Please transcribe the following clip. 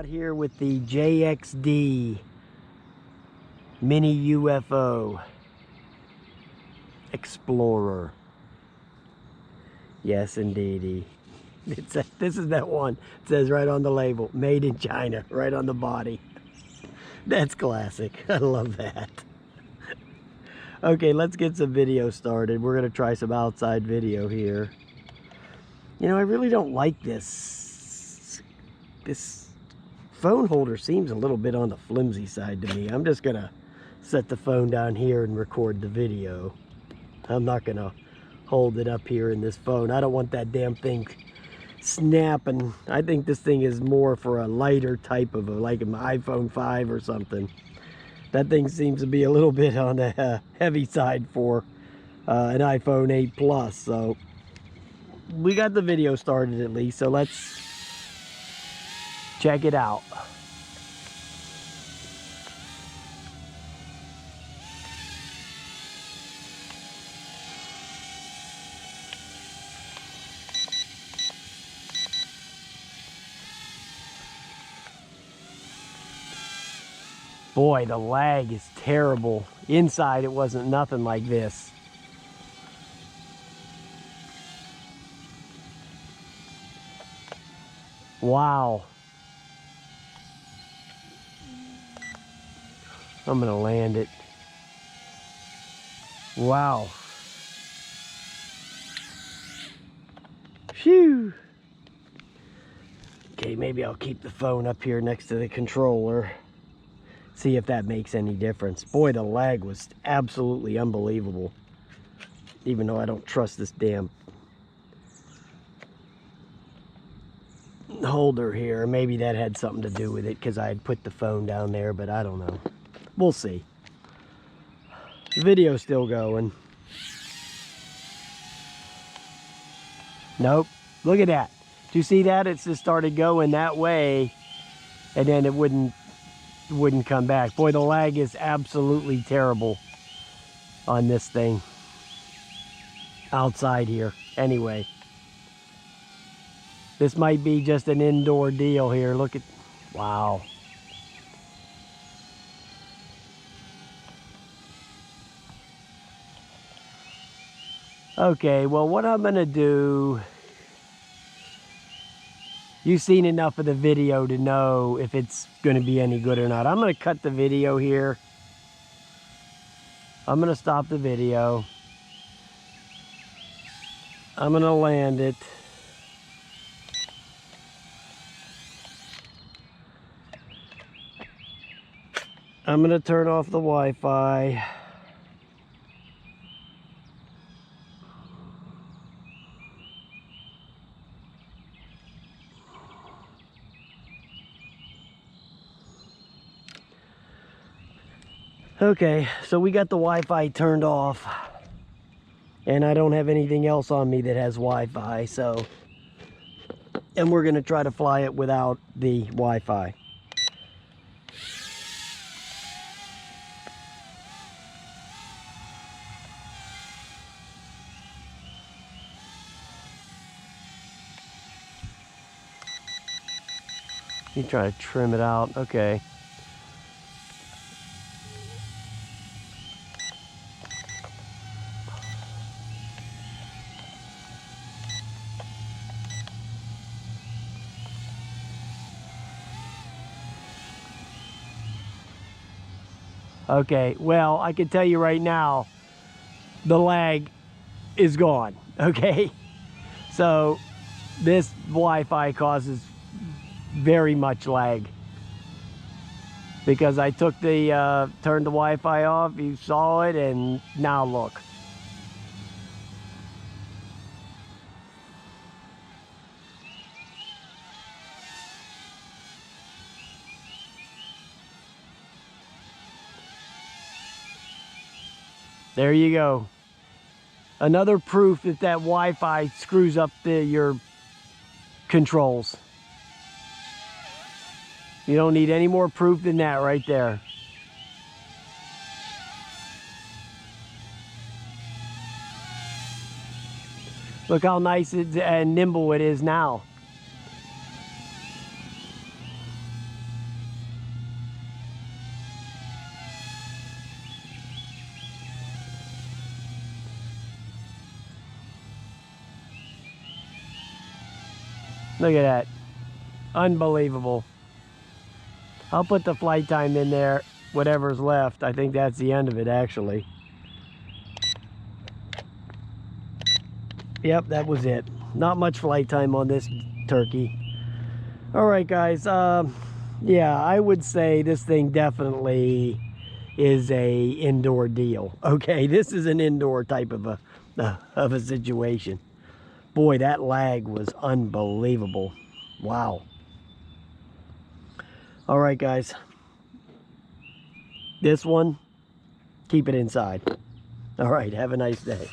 out here with the JXD Mini UFO Explorer. Yes, indeedy. This is that one. It says right on the label, made in China, right on the body. That's classic. I love that. Okay, let's get some video started. We're going to try some outside video here. You know, I really don't like this. This phone holder seems a little bit on the flimsy side to me. I'm just going to set the phone down here and record the video. I'm not going to hold it up here in this phone. I don't want that damn thing snapping. I think this thing is more for a lighter type of like an iPhone 5 or something. That thing seems to be a little bit on the heavy side for an iPhone 8 Plus. So we got the video started at least. So let's check it out. Boy, the lag is terrible. Inside, it wasn't nothing like this. Wow. I'm gonna land it. Wow. Phew. Okay, maybe I'll keep the phone up here next to the controller. See if that makes any difference. Boy, the lag was absolutely unbelievable. Even though I don't trust this damn holder here. Maybe that had something to do with it because I had put the phone down there, but I don't know. We'll see. The video's still going. Nope. Look at that. Do you see that? It's just started going that way and then it wouldn't come back. Boy, the lag is absolutely terrible on this thing outside here. Anyway, this might be just an indoor deal here. Look at, wow. Okay, well, what I'm gonna do, you've seen enough of the video to know if it's going to be any good or not. I'm going to cut the video here. I'm going to stop the video. I'm going to land it. I'm going to turn off the Wi-Fi. Okay, so we got the Wi-Fi turned off and I don't have anything else on me that has Wi-Fi, so, and we're gonna try to fly it without the Wi-Fi. You try to trim it out, okay. Okay, well, I can tell you right now, the lag is gone, okay? So, this Wi-Fi causes very much lag. Because I took the, turned the Wi-Fi off, you saw it, and now look. There you go. Another proof that that Wi-Fi screws up your controls. You don't need any more proof than that right there. Look how nice and nimble it is now. Look at that. Unbelievable. I'll put the flight time in there, whatever's left. I think that's the end of it, actually. Yep, that was it. Not much flight time on this turkey. All right, guys. Yeah, I would say this thing definitely is a indoor deal. Okay, this is an indoor type of a situation. Boy, that lag was unbelievable. Wow. All right, guys. This one, keep it inside. All right, have a nice day.